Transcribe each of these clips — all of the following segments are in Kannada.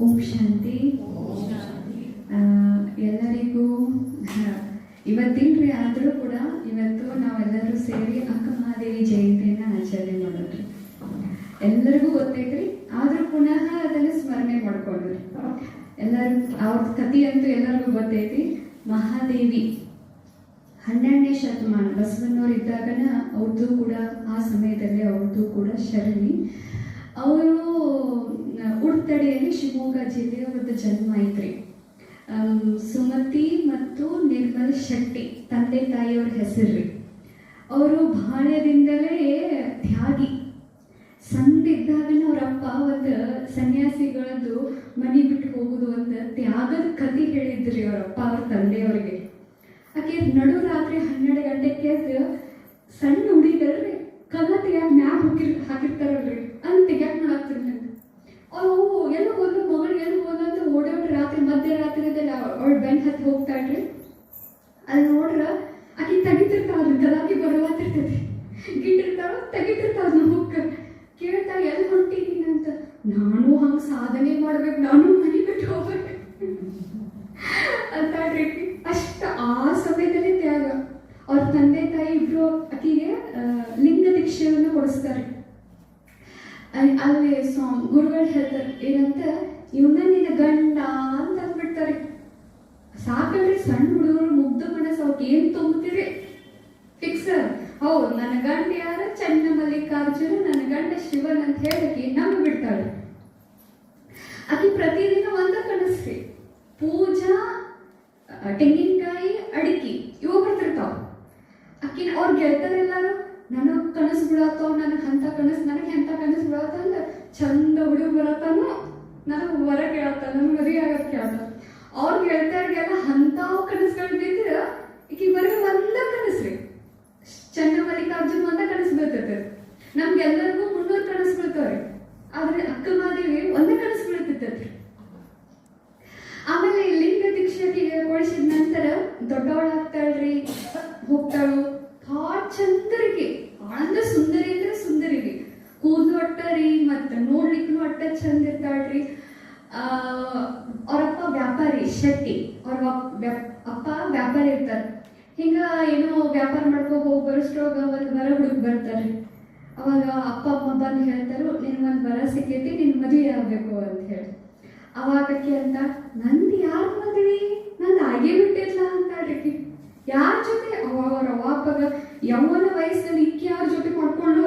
ಓಂ ಶಾಂತಿ. ಎಲ್ಲರಿಗೂ ಇವತ್ತಿಲ್ರಿ, ಆದರೂ ಕೂಡ ಇವತ್ತು ನಾವೆಲ್ಲರೂ ಸೇರಿ ಅಕ್ಕ ಮಹಾದೇವಿ ಜಯಂತಿಯನ್ನು ಆಚರಣೆ ಮಾಡೋದ್ರಿ. ಎಲ್ಲರಿಗೂ ಗೊತ್ತೈತ್ರಿ, ಆದರೂ ಪುನಃ ಅದನ್ನು ಸ್ಮರಣೆ ಮಾಡ್ಕೊಂಡ್ರಿ. ಎಲ್ಲರೂ ಅವ್ರ ಕಥೆಯಂತೂ ಎಲ್ಲರಿಗೂ ಗೊತ್ತೈತಿ. ಮಹಾದೇವಿ 12ನೇ ಶತಮಾನ ಬಸವಣ್ಣವ್ರು ಇದ್ದಾಗನ ಅವ್ರದ್ದು ಕೂಡ ಆ ಸಮಯದಲ್ಲಿ ಅವ್ರದ್ದು ಕೂಡ ಶರಣಿ. ಅವರು ಉಡುತಡಿಯಲ್ಲಿ ಶಿವಮೊಗ್ಗ ಜಿಲ್ಲೆಯವ್ರದ್ದು ಜನ್ಮ ಐತ್ರಿ. ಸುಮತಿ ಮತ್ತು ನಿರ್ಮಲ್ ಶೆಟ್ಟಿ ತಂದೆ ತಾಯಿಯವ್ರ ಹೆಸರ್ರಿ. ಅವರು ಬಾಲ್ಯದಿಂದಲೇ ತ್ಯಾಗಿ. ಸಣ್ಣಿದ್ದಾಗನ ಅವರಪ್ಪ ಒಂದು ಸನ್ಯಾಸಿಗಳದ್ದು ಮನೆ ಬಿಟ್ಟು ಹೋಗುದು ಒಂದು ತ್ಯಾಗದ ಕಥೆ ಹೇಳಿದ್ರಿ ಅವರಪ್ಪ ಅವ್ರ ತಂದೆಯವ್ರಿಗೆ. ಆಕೆ ನಡು ರಾತ್ರಿ 12 ಗಂಟೆಗೆ ಸಣ್ಣ ಹುಡುಗರ್ರಿ ಕದ ತೆಗ್ಯಾಕ ಮ್ಯಾಗ ಹಾಕಿರ್ತಾರಲ್ರಿ ಅಂತ ತೆಗ್ಯಾಕ ಮಾಡಾಕ್ತಿರ್ ನಂಗೆ. ಅವು ಎಲ್ಲ ಹೋದ ಮಗಳು ಎಲ್ಲ ಹೋದಂತ ಓಡೋಡ್ರಿ. ರಾತ್ರಿ ಮಧ್ಯರಾತ್ರಿದಲ್ಲಿ ಅವಳು ಬೆನ್ ಹತ್ತಿ ಹೋಗ್ತಾಳ್ರಿ. ಅಲ್ಲಿ ನೋಡ್ರ ಆಕೆ ತೆಗಿತಿರ್ತಾಳ, ಗದಾಕಿ ಬರವಾತಿರ್ತೈತಿ, ಗಿಟ್ಟಿರ್ತಾಳ, ತೆಗಿತಿರ್ತಾಳ. ನಮಕ್ಕ ಕೇಳ್ತಾಳ ಎಲ್ಲಿ ಹೊಂಟಿದ್ದೀನಿ ಅಂತ. ನಾನು ಹಂಗ ಸಾಧನೆ ಮಾಡ್ಬೇಕು, ನಾನು ಮನೆ ಬಿಟ್ಟು ಹೋಗ್ಬೇಕು ಅಂತಾಳ್ರಿ. ಅಷ್ಟ ಆ ಸಮಯದಲ್ಲಿ ತ್ಯಾಗ. ಅವ್ರ ತಂದೆ ತಾಯಿ ಇಬ್ರು ಆಕಿಗೆ ಲಿಂಗ ದೀಕ್ಷೆಯನ್ನು ಕೊಡಿಸ್ತಾರೆ. ಅಲ್ಲಿ ಗುರುಗಳು ಹೇಳ್ತಾರೆ ಏನಂತ, ಇವನ್ನ ನಿನ್ನ ಗಂಡ ಅಂತ ಅಂದ್ಬಿಡ್ತಾರೆ. ಸಾಕಲ್ರಿ, ಸಣ್ಣ ಹುಡುಗರು ಮುಗ್ಧ ಮನಸ್ಸು ಅವ್ರಿಗೆ ಏನ್ ತುಂಬ್ತೀರಿ ಫಿಕ್ಸ್. ಹೌದು, ನನ್ನ ಗಂಡ ಯಾರ ಚನ್ನ ಮಲ್ಲಿಕಾರ್ಜುನ, ನನ್ನ ಗಂಡ ಶಿವನ್ ಅಂತ ಹೇಳಕ್ಕೆ ನಂಬಿ ಬಿಡ್ತಾಳೆ. ಆಕೆ ಪ್ರತಿದಿನ ಒಂದ ಕನಸ್ರಿ, ಪೂಜಾ, ತೆಂಗಿನಕಾಯಿ, ಅಡಿಕೆ ಇವು ಬರ್ತಿರ್ತಾವ. ಆಕಿನ ಅವ್ರ ಗೆಳತರೆಲ್ಲಾರು ನನಗ್ ಕನಸು ಬಿಡತ್ತಾವ, ನನಗೆ ಅಂತ ಕನಸು, ನನಗೆ ಎಂತ ಕನಸು ಬಿಡತ್ತ ಅಂದ ಚಂದ ಹುಡುಗ ಬರತ್ತಾನು, ನನಗೆ ಹೊರ ಕೇಳತ್ತ, ನನ್ಗೆ ಮದುವೆ ಆಗತ್ ಕೇಳತ್ತ. ಅವ್ರ ಗೆಳತರಿಗೆಲ್ಲ ಅಂತಾವ್ ಕನಸುಗಳು ಬಿದ್ದಿರ ಈಕಿ ಬರೀ ಒಂದ ಕನಸ್ರಿ. ಚನ್ನ ಮಲ್ಲಿಕಾರ್ಜುನ್ ಒಂದ ಕನಸು ಬೀಳ್ತೈತೆ. ನಮ್ಗೆಲ್ಲರಿಗೂ 300 ಕನಸು ಬೀಳ್ತಾವ್ರಿ. ಆದ್ರೆ ಅಕ್ಕ ಮಹಾದೇವಿ ಒಂದ ಕನಸು ಬೀಳ್ತೈತಿ. ಆಮೇಲೆ ಲಿಂಗ ದೀಕ್ಷೆಗೆ ಕೊಡಿಸಿದ ನಂತರ ದೊಡ್ಡವಳಾಗ್ತಾಳ್ರಿ, ಹೋಗ್ತಾಳು. ಥಾಟ್ ಚಂದರಿಗೆ, ಆನಂದ ಸುಂದರಿ ಅಂದ್ರೆ ಸುಂದರಿಗೆ, ಕೂದಲು ಒಟ್ಟರಿ ಮತ್ತೆ ನೋಡ್ಲಿಕ್ಕೂ ಒಟ್ಟ ಚಂದ ಇರ್ತಾಳ್ರಿ. ಅವ್ರಪ್ಪ ವ್ಯಾಪಾರಿ ಶೆಟ್ಟಿ, ಅವ್ರ ಅಪ್ಪ ವ್ಯಾಪಾರಿ ಇರ್ತಾರೆ. ಹಿಂಗ ಏನೋ ವ್ಯಾಪಾರ ಮಾಡ್ಕೊ ಹೋಗಿ ಬರೋಷ್ಟ್ರೊಳಗ ಒಂದು ಬರ ಹುಡುಗ ಬರ್ತಾರೆ. ಅವಾಗ ಅಪ್ಪ ಅಮ್ಮ ಬಂದು ಹೇಳ್ತಾರು, ನಿನ್ ಒಂದ್ ಬರ ಸಿಕ್ಕೈತಿ, ನಿನ್ ಮದುವೆ ಆಗ್ಬೇಕು ಅಂತ ಹೇಳಿ. ಅವಾಗಕ್ಕೆ ಅಂತ, ನಂದು ಯಾರ ಮದ್ವಿ, ನಂದು ಆಗೇ ಬಿಟ್ಟಿಲ್ಲ ಅಂತಾಳ್ರಿ. ಯಾರ ಜೊತೆ ಅವ್ರ ಅವಾಪಗ ಯೌವನ ವಯಸ್ಸಲ್ಲಿ ಇಕ್ಕಿ ಯಾರ ಜೊತೆ ಮಾಡ್ಕೊಂಡು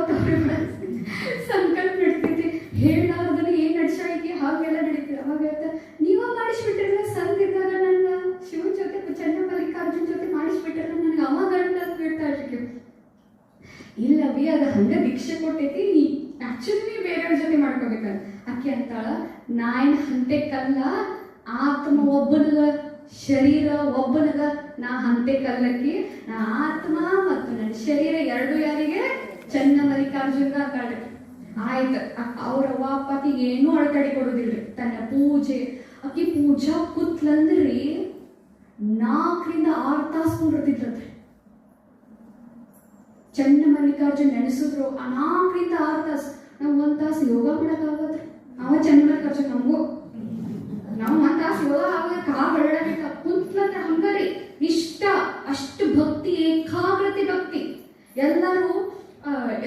ಸಂಕಲ್ಪ ನಡಿತೈತಿ. ಹೇಳಾರ್ದನ್ನ ಏನ್ ನಡ್ಸಾಗಿ ಹಾಗೆಲ್ಲ ನಡೀತದೆ. ಅವಾಗ ಹೇಳ್ತಾ, ನೀವ ಮಾಡಿಸ್ಬಿಟ್ಟಿರಲ್ಲ, ಸಂದಿದ್ದಾಗ ನನ್ನ ಶಿವನ್ ಜೊತೆ ಚನ್ನ ಮಲ್ಲಿಕಾರ್ಜುನ್ ಜೊತೆ ಮಾಡಿಸ್ಬಿಟ್ಟಿರಲ್ಲ, ನನಗೆ ಅವಾಗ ಅಂತ ಹೇಳ್ತಾಳ್ರಿ. ಇಲ್ಲವಿ, ಅದು ಹಂಗ ದೀಕ್ಷೆ ಕೊಟ್ಟೈತಿ, ನೀ ಆಕ್ಚುಲಿ ಬೇರೆಯವ್ರ ಜೊತೆ ಮಾಡ್ಕೋಬೇಕಂತ. ಆಕೆ ಅಂತಾಳ, ನಾಯಿನ ಹಂತೆಕ್ಕಲ್ಲ, ಆತ್ಮ ಒಬ್ಬನಗ, ಶರೀರ ಒಬ್ಬನಗ, ನಾ ಹಂತೆ ಕಲ್ಲಕ್ಕಿ, ನಾ ಆತ್ಮ ಮತ್ತು ನನ್ನ ಶರೀರ ಎರಡು ಯಾರಿಗೆ, ಚನ್ನ ಮಲ್ಲಿಕಾರ್ಜುನ್ಗ ಅಂತಾಳೆ. ಆಯ್ತು, ಅವ್ರ ಅಪ್ಪಾಕಿಗೆ ಏನೂ ಅಳತಡಿ ಕೊಡೋದಿಲ್ರಿ. ತನ್ನ ಪೂಜೆ, ಆಕಿ ಪೂಜಾ ಕುತ್ಲಂದ್ರಿ 4 ರಿಂದ 6 ತಾಸು ಕುಂಡಿರ್ತಿದ್ರತ್ರಿ. ಚನ್ನ ಮಲ್ಲಿಕಾರ್ಜುನ್ ನೆನೆಸಿದ್ರು 4 ರಿಂದ 6 ತಾಸು. ನಾವು 1 ತಾಸು ಯೋಗ ಮಾಡಕ್ಕಾಗತ್ರಿ. ಅವ ಚನ್ನ ಮಲ್ಲಿಕಾರ್ಜುನ್ ನಮಗೂ ನಾವು 1 ತಾಸು ಯೋಗ ಆಗ ಕಾಲ್ ಹೊರಡಬೇಕ ಕುಂತ್ಲಂತ ಹಂಗರಿ ಇಷ್ಟ. ಅಷ್ಟು ಭಕ್ತಿ, ಏಕಾಗ್ರತೆ ಭಕ್ತಿ.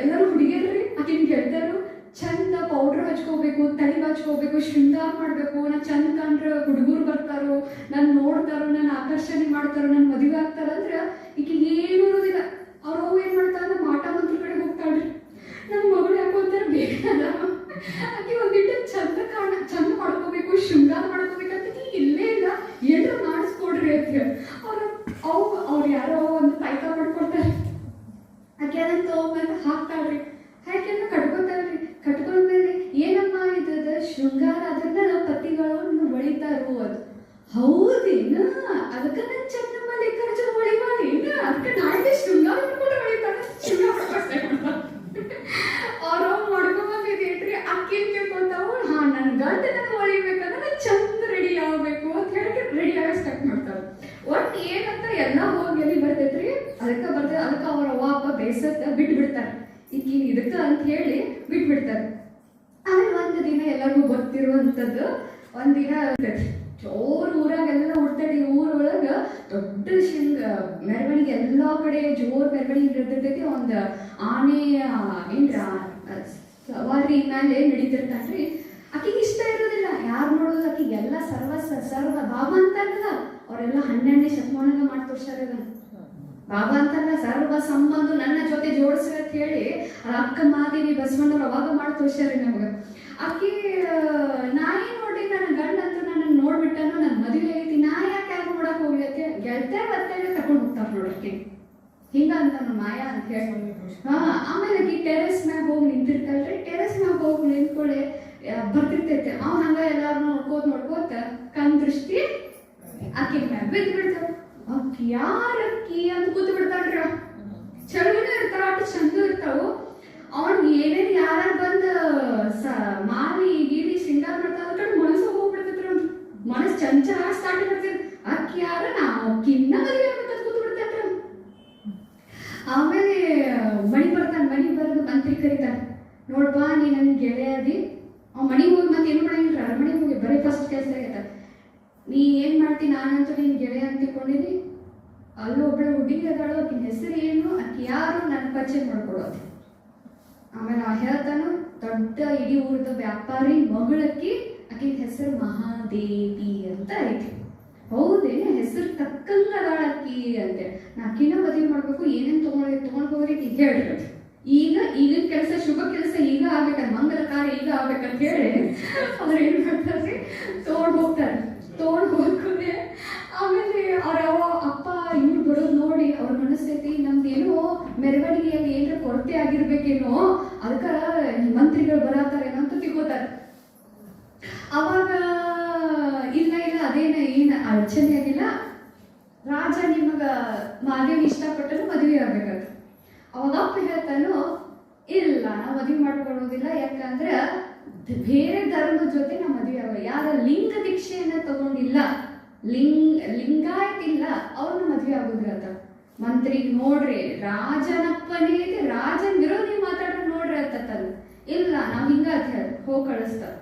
ಎಲ್ಲರೂ ಹುಡುಗಿಯರ್ರಿ ಆಕಿನ ಹೇಳ್ತಾರು, ಚಂದ ಪೌಡರ್ ಹಚ್ಕೋಬೇಕು, ತಲೆ ಹಚ್ಕೋಬೇಕು, ಶೃಂಗಾರ ಮಾಡ್ಬೇಕು, ನಾ ಚಂದ ಕಂಡ್ರ ಹುಡುಗರು ಬರ್ತಾರೋ, ನನ್ ನೋಡ್ತಾರೋ, ನನ್ನ ಆಕರ್ಷಣೆ ಮಾಡ್ತಾರೋ, ನನ್ ಮದುವೆ ಆಗ್ತಾರಂದ್ರ ಈಕೆ ಏನು ಇರೋದಿಲ್ಲ. ಅವ್ರು ಏನ್ ಮಾಡ್ತಾರ, ಮಾಟ ಮಂತ್ರ ಕಡೆ ಹೋಗ್ತಾಳ್ರಿ. ನನ್ನ ಮಗಳು ಯಾಕೋತಾರ ಬೇಡ, ಆಕೆ ಒಂದಿಟ್ಟು ಚಂದ ಮಾಡ್ಕೋಬೇಕು, ಶೃಂಗಾರ ಮಾಡ್ಕೋಬೇಕಂತ ಇಲ್ಲೇ ಇಲ್ಲ, ಏನ್ರ ಮಾಡಿಸ್ಕೊಡ್ರಿ ಅಂತ ಹೇಳಿ ಅವ್ರು ಯಾರೋ ಒಂದು ತಾಯ್ತ ಮಾಡ್ಕೊಡ್ತಾರೆ. ಆಕೆ ಅದನ್ನ ತಗೊಂಬಂದು ಹಾಕ್ತಾಳ್ರಿ. ಹಾಕೆಲ್ಲ ಕಟ್ಕೊತಾಳ್ರಿ. ಕಟ್ಕೊಂಡ್ಮೇಲೆ ಏನಮ್ಮ ಇದ ಶೃಂಗಾರ, ಅದನ್ನ ಪತಿಗಳು ಹೊಳಿತಾರೋ ಅದು. ಹೌದೇನ, ಅದಕ್ಕ ನನ್ ಚನ್ನ ಮಲ್ಲಿಕಾರ್ಜುನ್ ಹೊಳಿಬಾರಿ, ಅದಕ್ಕೆ ನಾಳೆ ಶೃಂಗಾರ ಮಾಡ್ಕೊಂಡು ಹೊಳಿತಾರ, ಶೃಂಗಾರ ಅವ್ರವ್ ಮಾಡ್ಕೊಂಬಂದಿದೇನ್ರಿ. ಅಕ್ಕೇನ್ ಕೇಳ್ಕೊಂತಾವು, ಹಾ ನನ್ ಗಂಡ ನನಗೆ ಹೊಳಿಬೇಕಂದ್ರೆ ನಾನು ಚಂದ ರೆಡಿ ಆಗ್ಬೇಕು ಅಂತ ಹೇಳಿ ರೆಡಿ ಆಗ ಸ್ಟಾರ್ಟ್ ಮಾಡ್ತಾರ. ಒಟ್ಟು ಏನಂತ ಎಲ್ಲ ಹೋಗಿ ಎಲ್ಲಿ ಬರ್ತೈತ್ರಿ, ಅದಕ್ಕೆ ಬರ್ತೈತೆ. ಅದಕ್ಕೆ ಅವ್ರ ಅಪ್ಪ ಬೇಸತ್ತ ಬಿಟ್ಟು ಬಿಡ್ತಾರೆ, ಈಕಿ ಇದಕ್ಕ ಅಂತ ಹೇಳಿ ಬಿಟ್ಬಿಡ್ತಾರೆ. ಆಮೇಲೆ ಒಂದು ದಿನ ಎಲ್ಲರಿಗೂ ಗೊತ್ತಿರುವಂಥದ್ದು ಒಂದಿನ ಜೋರ್ ಊರಾಗೆಲ್ಲ ಹುಡ್ತೈತಿ. ಊರೊಳಗ ದೊಡ್ಡ ಮೆರವಣಿಗೆ ಎಲ್ಲಾ ಕಡೆ ಜೋರ್ ಮೆರವಣಿಗೆ ಇರ್ತೈತಿ. ಒಂದ್ ಆನೆ ಏನ್ರ ಸವಾರಿ ಮೇಲೆ ನಡೀತಿರ್ತಾನ್ರಿ. ಆಕಿಗೆ ಇಷ್ಟ ಇರೋದಿಲ್ಲ ಯಾರು ನೋಡೋದು. ಆಕಿಗೆ ಎಲ್ಲ ಸರ್ವ ಬಾಬಾ ಅಂತಾರಲ್ಲ ಅವರೆಲ್ಲ 12ನೇ ಶತಮಾನದ ಮಾಡಿ ತೋರ್ಸಾರ. ಬಾಬಾ ಅಂತಲ್ಲ ಸರ್ವ ಸಂಬಂಧ ನನ್ನ ಜೊತೆ ಜೋಡಿಸಿ ಅಂತ ಹೇಳಿ ಅಕ್ಕ ಮಾದೇವಿ ಬಸವಣ್ಣವ್ರು ಅವಾಗ ಮಾಡಿ ತೋರ್ಸ್ಯಾರ ನಮಗ. ಆಕಿ ನಾ ಏನ್ ನೋಡಿ ನನ್ನ ಗಂಡ ಅಂತೂ ನನ್ನ ನೋಡ್ಬಿಟ್ಟನು, ನನ್ನ ಮದುವೆ ಐತಿ, ನಾ ಯಾಕೆ ಯಾರು ನೋಡಕ್ ಹೋಗ್ಲಿ ಅಂತ ಗೆಳತಿಯರ್ ಬರ್ತೇವೆ ತಗೊಂಡ್ ಹೋಗ್ತಾರ ನೋಡಕ್ಕೆ. ಹಿಂಗ ಅಂತ ಮಾಯಾ ಅಂತ ಹೇಳಿ ಆಮೇಲೆ ಆಕಿ ಟೆರೆಸ್ ಮ್ಯಾಗ ಹೋಗಿ ನಿಂತಿರ್ತಾಳ್ರಿ. ಟೆರೆಸ್ ಮ್ಯಾಗ ಹೋಗಿ ನಿಂತ್ಕೊಳ್ಳಿ ಬರ್ತಿರ್ತೈತೆ. ಅವ್ನು ಹಂಗ ಎಲ್ಲಾರು ನೋಡ್ಕೋತ ಕಣ್ ದೃಷ್ಟಿ ಆಕಿ ಮ್ಯಾಗ ಬಿದ್ದು ಬಿಡ್ತಾವ. ಅಕ್ಕಿ ಯಾರಕ್ಕಿ ಅಂತ ಕೂತು ಬಿಡ್ತಾಳ್ರಿ. ಚಳಿನೂ ಇರ್ತಾವ, ಅಷ್ಟು ಚಂದ ಇರ್ತಾವು. ಅವ್ನಿಗೆ ಏನೇನು ಯಾರು ಬಂದ ಮಾಲಿ ಗೀಲಿ ಶೃಂಗಾರ ಮಾಡ್ತಾವ ಕಡೆ ಮನಸ್ಸು ಹೋಗ್ಬಿಡ್ತೈತ್ರಿ. ಅವ್ನು ಮನಸ್ಸು ಚಂಚಲ ಸ್ಟಾರ್ಟ್ ಮಾಡ್ತೈತಿ. ಅಕ್ಕಿ ಯಾರ ನಾವು ಅಕ್ಕಿನ್ನ ಮದುವೆ ಆಗ್ಬೇಕಂತ ಕೂತು ಬಿಡ್ತೈತ್ರಿ. ಆಮೇಲೆ ಮನೆಗೆ ಬರ್ತಾನೆ. ಮನೆಗೆ ಬರೋದು ಮಂತ್ರಿ ಕರೀತಾನೆ. ನೋಡ್ಬಾ ನೀ ನನ್ ಗೆಳೆಯ ಅದಿ. ಅವ್ ಮನೆಗೆ ಹೋಗಿ ಮತ್ತೆ ಏನು ಮಾಡಂಗಿಲ್ಲ, ಅರಮನೆಗೆ ಹೋಗಿ ಬರೀ ಫಸ್ಟ್ ಕೆಲಸ ಆಗೈತ. ನೀ ಏನ್ ಮಾಡ್ತಿ, ನಾನಂತೂ ನಿನ್ ಗೆಳೆಯ ಅಂತ ತಿಳ್ಕೊಂಡಿನಿ. ಅಲ್ಲೂ ಒಬ್ಬಳು ಹುಡುಗಿ ಅದಾಳು, ಆಕಿನ ಹೆಸರು ಏನು, ಆಕಿ ಯಾರು ನನ್ನ ಪರಿಚಯ ಮಾಡ್ಕೊಡೋದು. ಆಮೇಲೆ ಹೇಳ್ತಾನು ದೊಡ್ಡ ಇಡೀ ಊರದ ವ್ಯಾಪಾರಿ ಮಗಳಕ್ಕಿ, ಆಕಿನ ಹೆಸರು ಮಹಾದೇವಿ ಅಂತ ಐತಿ. ಹೌದೇನ ಹೆಸರು ತಕ್ಕಂಗ ಅದಾಳ ಅಕ್ಕಿ ಅಂತೆ. ನಾ ಅಕ್ಕಿನ ಮದುವೆ ಮಾಡ್ಬೇಕು, ಏನೇನ್ ತಗೊಂಡ್ ಹೋಗ್ರಿ ಈಗ ಹೇಳ್ರಿ. ಈಗಿನ ಕೆಲಸ ಶುಭ ಕೆಲಸ ಈಗ ಆಗ್ಬೇಕಂತ, ಮಂಗಲ ಕಾರ್ಯ ಈಗ ಆಗ್ಬೇಕಂತ ಹೇಳಿ ಅವ್ರು ಏನ್ ಮಾಡ್ತಾರೆ ತಗೊಂಡ್ ಹೋಗ್ತಾರೆ. ತಗೊಂಡ್ ಹೋಗ್ಕೊಂಡೆ ಆಮೇಲೆ ಅವ್ರ ಅಪ್ಪ ಇವ್ರು ಬರೋದು ನೋಡಿ ಅವ್ರ ಮನಸ್ಥಿತಿ ನಮ್ದೇನೋ ಮೆರವಣಿಗೆಯಲ್ಲಿ ಏನಾರ ಕೊರತೆ ಆಗಿರ್ಬೇಕೇನೋ, ಅದಕ್ಕ ಮಂತ್ರಿಗಳು ಬರತಾರೇನೋ ಅಂತ ತಿಳ್ಕೋತಾರೆ. ಅವಾಗ ಇಲ್ಲ ಅದೇನ ಏನ ಅಡಚಣೆ ಆಗಿಲ್ಲ, ರಾಜ ನಿಮಗ ಮಾದೇವಿ ಇಷ್ಟಪಟ್ಟನು ಮದುವೆ ಆಗ್ಬೇಕಂತ. ಅವಾಗ ಅಪ್ಪ ಹೇಳ್ತಾನು ಇಲ್ಲ ನಾ ಮದುವೆ ಮಾಡ್ಕೊಳ್ಳೋದಿಲ್ಲ, ಯಾಕಂದ್ರೆ ಬೇರೆ ಧರ್ಮದ ಜೊತೆ ನಾ ಮದುವೆ ಆಗ. ಯಾರ ಲಿಂಗ ದೀಕ್ಷೆಯನ್ನ ತಗೊಂಡಿಲ್ಲ, ಲಿಂಗಾಯತ್ ಇಲ್ಲ ಅವ್ರನ್ನ ಮದುವೆ ಆಗೋದಿಲ್ಲ ಅಂತ. ಮಂತ್ರಿಗೆ ನೋಡ್ರಿ ರಾಜನಪ್ಪನೇ ಇದೆ, ರಾಜನ್ ವಿರೋಧಿ ಮಾತಾಡ್ರೆ ನೋಡ್ರಿ ಅಂತ. ಇಲ್ಲ ನಾವ್ ಹಿಂಗ ಅಂತ ಹೇಳಿ ಹೋಗಿ ಕಳಿಸ್ತಾರ.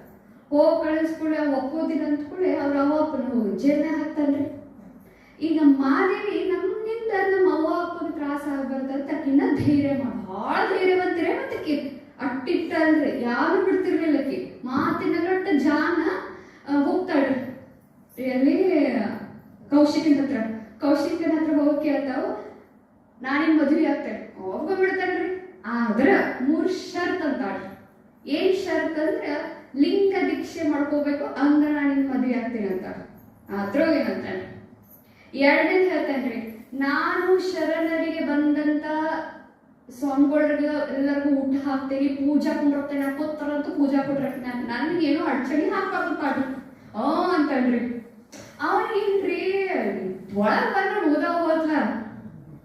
ಹೋಗಿ ಕಳಿಸ್ಕೊಳ್ಳೆ ಒಪ್ಪೋದಿಲ್ಲ ಅಂದ್ಕೊಳ್ಳೆ ಅವ್ರ ಅವ್ವ ಅಪ್ಪನ ಹೋಗಿ ಜೇಲ್ನ ಹಾಕ್ತಾನ್ರಿ. ಈಗ ಮಾದೇವಿ ನಮ್ಮಿಂದ ನಮ್ಮ ಅವ್ವ ಅಪ್ಪನ ತ್ರಾಸ ಆಗ್ಬಾರ್ದಂತ ಆಕಿನ್ನ ಧೈರ್ಯ ಭಾಳ ಧೈರ್ಯವಂತಿರೇ. ಮತ್ತೆ ಅಟ್ಟಿಟ್ಟಲ್ರಿ ಯಾರು ಬಿಡ್ತಿರ್ಲಿಲ್ಲ. ಆಕಿ ಮಾತಿನ ಗಟ್ಟ ಜಾನ ಹೋಗ್ತಾಳ್ರಿ ಎಲ್ಲಿ ಕೌಶಿಕನ ಹತ್ರ ಹೋಗಿ ಕೇಳ್ತಾವ, ನಾನೇನ್ ಮದುವೆ ಆಗ್ತೇನೆ. ಒಬ್ಬ ಬಿಡ್ತಾನ್ರಿ. ಆದ್ರ 3 ಷರತ್ ಅಂತಾಳ್ರಿ. ಏನ್ ಷರತ್ ಅಂದ್ರೆ ಲಿಂಗ ದೀಕ್ಷೆ ಮಾಡ್ಕೋಬೇಕು, ಅಂದ್ರ ನಾನಿನ್ ಮದುವೆ ಆಗ್ತೇನೆ ಅಂತ. ಅದ್ರಾಗ ಏನಂತಾನೆ ಎರಡನೇದು ಹೇಳ್ತಾನ್ರಿ, ನಾನು ಶರಣರಿಗೆ ಬಂದಂತ ಸ್ವಾಮಿಗಳಿಗೆ ಎಲ್ಲರಿಗೂ ಊಟ ಹಾಕ್ತೇನೆ, ಪೂಜಾ ಕುಂಡ್ರತೇನೆ, ಹಾಕೋತಾರಂತೂ ಪೂಜಾ ಕೊಡ್ರಕ್ಕೆ ನನ್ಗೇನು ಅಡಚಣೆ ಹಾಕ್ಬಾರ್ದು ಅಂತನ್ರಿ. ಅವನಿಗೇನ್ರಿ ಒಳಗ್ ಬಂದ್ರೆ ಓದೋದ್ಲ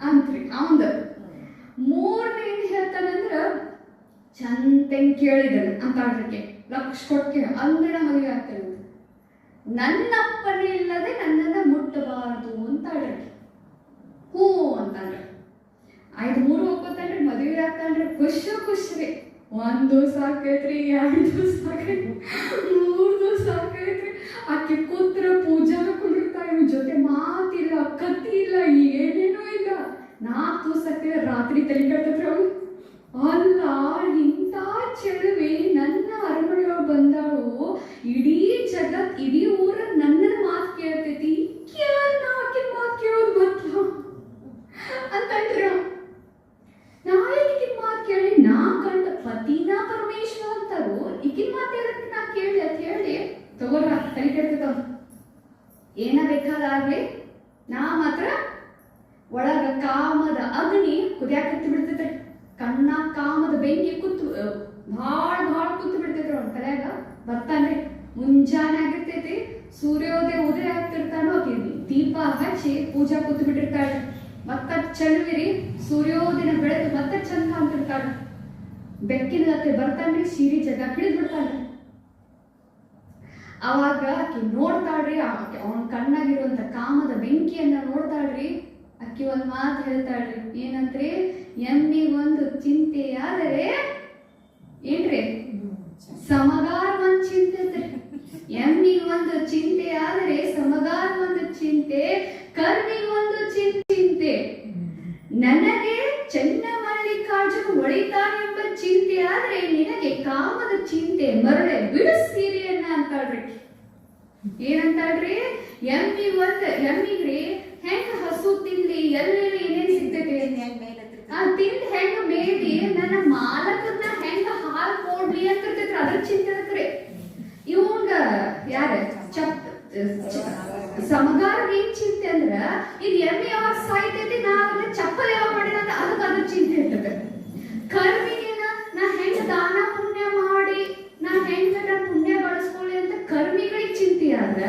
ಅಂತ್ರಿ ಅವಂದ. ಮೂರನೇ ಏನ್ ಹೇಳ್ತಾನಂದ್ರ ಚಂತೆಂಗ್ ಕೇಳಿದನು ಅಂತಾಡ್ರಕ್ಕೆ ಲಕ್ಷ ಕೊಟ್ಕೆ ಅಂದ್ರೆ ಮದುವೆ ಆಗ್ತೇನೆ. ನನ್ನಪ್ಪನೇ ಇಲ್ಲದೆ ನನ್ನನ್ನ ಮುಟ್ಟಬಾರ್ದು ಅಂತಾಡ್ರಕ್ಕೆ ಹೂ ಅಂತಂದ್ರೆ ಆಯ್ತು. 3 ಒಪ್ಕೋತಾನ್ರಿ, ಮದುವೆ ಆಗ್ತಾನ್ರಿ. ಖುಷಿ 1 ಸಾಕೈತ್ರಿ, 2 ಸಾಕೈತ್ರಿ, 3 ಸಾಕೈತ್ರಿ. ಆಕೆ ಕೂತ್ರ ಪೂಜಾ ಕುಂಡಿರ್ತಾಳೆ, ಇವ್ ಜೊತೆ ಮಾತಿಲ್ಲ, ಕತ್ತಿ ಇಲ್ಲ, ಏನೇನೂ ಇಲ್ಲ. 4 ಸತಿ ರಾತ್ರಿ ತಲೆ ಕಟ್ತೈತ್ರಿ ಅವ್ರು. ಅಲ್ಲ ಇಂಥ ಚೆಲುವೆ ನನ್ನ ಅರಮನೆಯೊಳಗೆ ಬಂದಾಳು, ಇಡೀ ಜಗತ್ ಇಡೀ ಊರ ನನ್ನ ಮಾತು ಕೇಳ್ತೈತಿ, ನಾ ಆಕೆ ಮಾತು ಕೇಳೋದು ಬತ್ತ ಅಂತಂದ್ರ ನಾಯಕಿನ ಮಾತು ಕೇಳಿ ನಾ ಕಂಡ ಪತಿನ ಪರಮೇಶ್ವರ ಅಂತಾರು, ಈಗಿನ ಮಾತು ಹೇಳಕ್ಕೆ ನಾ ಕೇಳಿ ಅಂತ ಹೇಳಿ ತಗೋರ ತಲೆ ಕೆಡ್ತೈತವ. ಏನ ಬೇಕಾದಾಗ್ಲಿ ನಾ ಮಾತ್ರ ಒಳಗ ಕಾಮದ ಅಗ್ನಿ ಕುದಿಯಾಕ ಹತ್ತಿ ಬಿಡ್ತೈತೆ. ಕಣ್ಣ ಕಾಮದ ಬೆಂಕಿ ಭಾಳ ಕೂತು ಬಿಡ್ತೈತ್ರಿ. ಅವ್ನ ತಲೆಯಾಗ ಬರ್ತಾನ್ರಿ. ಮುಂಜಾನೆ ಆಗಿರ್ತೈತಿ, ಸೂರ್ಯೋದಯ ಉದಯ ಆಗ್ತಿರ್ತಾನೋ ಆಕಿ ದೀಪ ಹಚ್ಚಿ ಪೂಜಾ ಕೂತು ಬಿಟ್ಟಿರ್ತಾಳೆ. ಮತ್ತ ಚಳುವಿರಿ ಸೂರ್ಯೋದಯ ಬೆಳೆದು ಮತ್ತೆ ಚಂದ ಅಂತಿರ್ತಾಳೆ. ಬೆಕ್ಕಿನ ಗತ್ತೆ ಬರ್ತಾನ್ರಿ, ಸೀರೆ ಜಗ ಹಿಡಿದ್ ಬಿಡ್ತಾನ್ರಿ. ಅವಾಗ ಆಕಿ ನೋಡ್ತಾಳ್ರಿ, ಅವನ ಕಣ್ಣಾಗಿರುವಂತ ಕಾಮದ ಬೆಂಕಿಯನ್ನ ನೋಡ್ತಾಳ್ರಿ. ಅಕ್ಕಿ ಒಂದ್ ಮಾತು ಹೇಳ್ತಾಳ್ರಿ, ಏನಂತ್ರಿ, ಎಮ್ಮಿಗೊಂದು ಚಿಂತೆಯಾದರೆ ಏನ್ರಿ ಸಮಗಾರ ಒಂದ್ ಚಿಂತೆ, ಎಮ್ಮಿಗೊಂದ್ ಬಿಡು ಸೀರೆಯನ್ನ ಅಂತಾಳ್ರಿ. ಏನಂತಾಳ್ರಿ? ಎಮ್ಮಿಗ್ರಿ ಹೆಂಗ ಹಸು ತಿನ್ಲಿ, ಎಲ್ಲೆಲ್ಲಿ ಏನೇನ್ ಸಿಗ್ತೈತಿ ತಿಂದ್ ಹೆಂಗ ಮೇದಿ ನನ್ನ ಮಾಲಕನ್ನ ಹೆಂಗ ಹಾಲ್ ಕೊಡ್ಲಿ ಅಂತ ಇರ್ತೈತ್ರಿ. ಅದ್ರ ಚಿಂತೆ ಅದಕ್ರಿ. ಇವಂಗ ಯಾರ ಸಮಗಾರ್ಗ ಏನ್ ಚಿಂತೆ ಅಂದ್ರ ಇದು ಎಮ್ಮೆ ಯಾವಾಗ ಸಾಯ್ತೈತಿ, ನಾ ಅದನ್ನ ಚಪ್ಪಲ್ ಯಾವಾಗ ಮಾಡಿದ ಅಂತ ಅದಕ್ಕೆ ಅದ್ರ ಚಿಂತೆ ಇರ್ತದೆ. ಕರ್ಮಿಗೇನ ನಾ ಹೆಂಗ ದಾನ ಪುಣ್ಯ ಮಾಡಿ ನಾ ಹೆಂಗ ಪುಣ್ಯ ಬಳಸ್ಕೊಳ್ಳಿ ಅಂತ ಕರ್ಮಿಗಳಿಗೆ ಚಿಂತೆ ಆದ್ರ,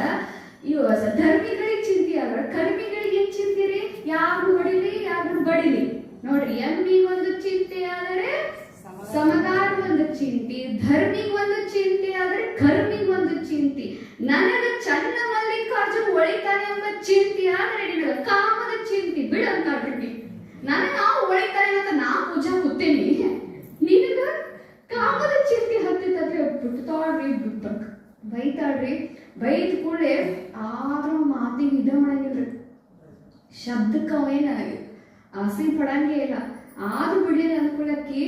ಧರ್ಮಿಗಳಿಗೆ ಚಿಂತೆ ಆದ್ರ ಕರ್ಮಿಗಳಿಗೆ ಏನ್ ಚಿಂತೆ ರೀ? ಯಾರು ಹೊಡಿಲಿ ಯಾರು ಬಡಿಲಿ. ನೋಡ್ರಿ, ಎಮ್ಮಿ ಒಂದು ಚಿಂತೆ ಆದರೆ ಸಮಗಾರ ಒಂದು ಚಿಂತೆ, ಧರ್ಮಿಗ್ ಒಂದು ಚಿಂತೆ ಆದ್ರೆ ಕರ್ಮಿಗ್ ಒಂದು ಚಿಂತೆ. ನನಗ ಚನ್ನ ಮಲ್ಲಿಕಾರ್ಜುನ್ ಒಳಿತಾನೆ ಎಂಬ ಚಿಂತೆ ಆದ್ರೆ ನಿನಗ ಕಾಮದ ಚಿಂತೆ ಬಿಡು ಅಂತಾಡ್ರಿ. ನನಗ ಒಳಿತಾನೆ ಅಂತ ನಾ ಪೂಜಾ ಕೂತೇನಿ, ನಿನಗ ಕಾಮದ ಚಿಂತೆ ಹತ್ತಿತ್ತಂದ್ರೆ ಬಿಡ್ತಾಳ್ರಿ, ಬೈತಾಳ್ರಿ. ಬೈದ ಕೂಡಲೇ ಆದ್ರೂ ಮಾತಿಗೆ ಇದ ಮಾಡಂಗಿಲ್ರಿ, ಶಬ್ದಕ್ಕೆ ಅವೇನ ಆಸೆ ಪಡಂಗೇ ಇಲ್ಲ. ಆದ್ರೂ ಬಿಡ್ಲಿಲ್ಲ ಅಂದ್ಕೊಳ್ಳಕ್ಕಿ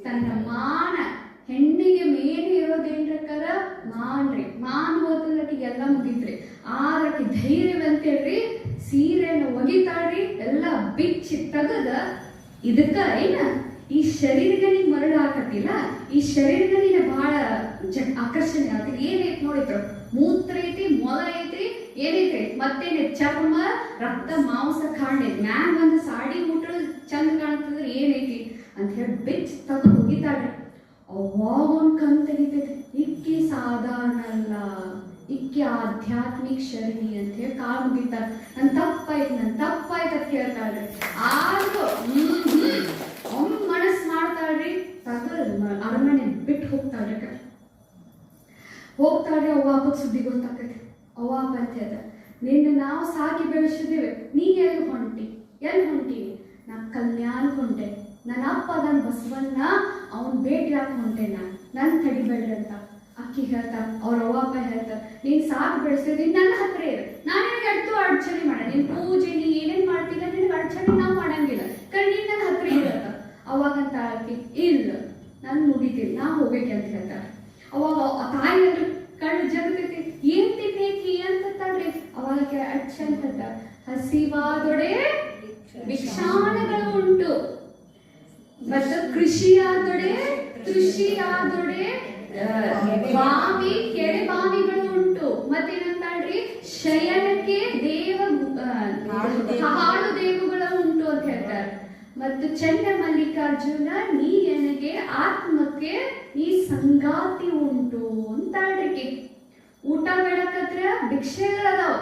ತನ್ನ ಮಾನ, ಹೆಣ್ಣಿಗೆ ಮೇಲೆ ಇರೋದೇನ್ರಕ್ಕಾರ ಮಾನ್ರಿ, ಮಾನ್ ಹೋದಲ್ಲಕ್ಕಿಗೆ ಎಲ್ಲ ಮುಗಿತ್ರಿ. ಆದ್ರಕ್ಕೆ ಧೈರ್ಯವಂತೇಳ್ರಿ ಸೀರೆನ ಒಗಿತಾಳ್ರಿ, ಎಲ್ಲ ಬಿಚ್ಚಿ ತೆಗದ ಇದಕ್ಕ ಏನ ಈ ಶರೀರಗಳಿಗೆ ಮರಳು ಹಾಕತ್ತಿಲ್ಲ, ಈ ಶರೀರಗಳಿಗೆ ಬಹಳ ಆಕರ್ಷಣೆ ಆಗ್ತದೆ. ಏನೈತಿ ನೋಡಿದ್ರು, ಮೂತ್ರ ಐತಿ, ಮೊಲ ಐತಿ, ಏನೈತ್ರಿ ಮತ್ತೇನೆ ಚರ್ಮ ರಕ್ತ ಮಾಂಸ ಕಾಣೆ ಮ್ಯಾಗ ಒಂದು ಸಾಡಿ ಊಟ ಚಂದ ಕಾಣ್ತದ್ರ ಏನೈತಿ ಅಂತ ಹೇಳಿ ಬೆಚ್ಚ ತಗ ಹೋಗಿತಾಳ್ರಿ. ಅವಾಗ ಒಂದ್ ಕಣ್ ತೆಗಿತೈತಿ, ಇಕ್ಕಿ ಸಾಧಾರಣ ಅಲ್ಲ, ಇಕ್ಕಿ ಆಧ್ಯಾತ್ಮಿಕ ಶರಣಿ ಅಂತ ಹೇಳಿ ಕಾಲ್ ಮುಗಿತಾಳ. ನನ್ ತಪ್ಪಾಯ್ತು ಅಂತ ಕೇಳ್ತಾಳ್ರಿ. ಆದ್ರೂ ಮನಸ್ ಮಾಡ್ತಾಳ್ರಿ, ತಗ ಅರಮನೆ ಬಿಟ್ಟು ಹೋಗ್ತಾಳ್ರಿ. ಅವ್ವ ಹಬ್ಬಕ್ಕೆ ಸುದ್ದಿ ಗೊತ್ತಾಕೈತಿ. ಅವ್ವ ಅಂತ ಹೇಳ್ದ, ನಿನ್ನ ನಾವು ಸಾಕಿ ಬೆಳೆಸಿದ್ದೇವೆ, ನೀ ಎಲ್ಲಿ ಹೊಂಟಿ? ನಾ ಕಲ್ಯಾಣಕ್ಕೆ ಹೊಂಟೆ, ನನ್ನ ಅಪ್ಪ ನನ್ನ ಬಸವನ್ನ ಅವನ್ ಭೇಟಿ ಹಾಕಿ ಹೊಂಟೆ, ನನ್ ತಡಿಬೇಡ್ರಿ ಅಂತ ಅಕ್ಕಿ ಹೇಳ್ತಾರ. ಅವ್ರ ಅವ್ವಪ್ಪ ಹೇಳ್ತಾರ, ನೀನ್ ಸಾಕು ಬೆಳೆಸಿದ್ರಿ ನನ್ನ ಹತ್ರ ಇರು, ನಾನು ನಿನಗೆ ಅಡ್ತು ಅಡಚಣೆ ಮಾಡ, ನಿನ್ ಪೂಜೆ ನೀ ಏನೇನ್ ಮಾಡ್ತಿಲ್ಲ ನಿನಗೆ ಅಡಚಣೆ ನಾವು ಮಾಡಂಗಿಲ್ಲ, ಕಣ್ ನೀನ್ ನನ್ನ ಹತ್ರ ಇರತ್ತ. ಅವಾಗಂತ ಆಕಿ ಇಲ್ಲ ನಾನು ಮುಗಿತೀನಿ, ನಾ ಹೋಗ್ಬೇಕಂತ ಹೇಳ್ತಾರ. ಅವಾಗ ತಾಯಿ ಕಣ್ಣು ಜಗತೈತಿ, ಏನ್ ತಿನ್ನೇಕಿ ಅಂತಂತಾಳ್ರಿ. ಅವಾಗ ಅಡ್ಚನ್ ಹೇಳ್ತಾರ, ಹಸಿವಾದೊಡೆ ಭಿಕ್ಷಾನಗಳು ಉಂಟು, ಮತ್ತು ಕೃಷಿಯಾದೊಡೆ ತೃಷಿಯಾದೊಡೆ ಬಾವಿ ಕೆರೆ ಬಾವಿಗಳು ಉಂಟು. ಮತ್ತೇನಂತಾಳ್ರಿ, ಶಯನಕ್ಕೆ ಹಾಳು ದೇವುಗಳು ಉಂಟು ಅಂತ ಹೇಳ್ತಾರೆ. ಮತ್ತು ಚಂಡ ಮಲ್ಲಿಕಾರ್ಜುನ ನೀ ನನಗೆ ಆತ್ಮಕ್ಕೆ ನೀ ಸಂಗಾತಿ ಉಂಟು ಅಂತಾಳ್ರಿ. ಊಟ ಬೇಡಕತ್ರ ಭಿಕ್ಷೆಗಳದಾವ,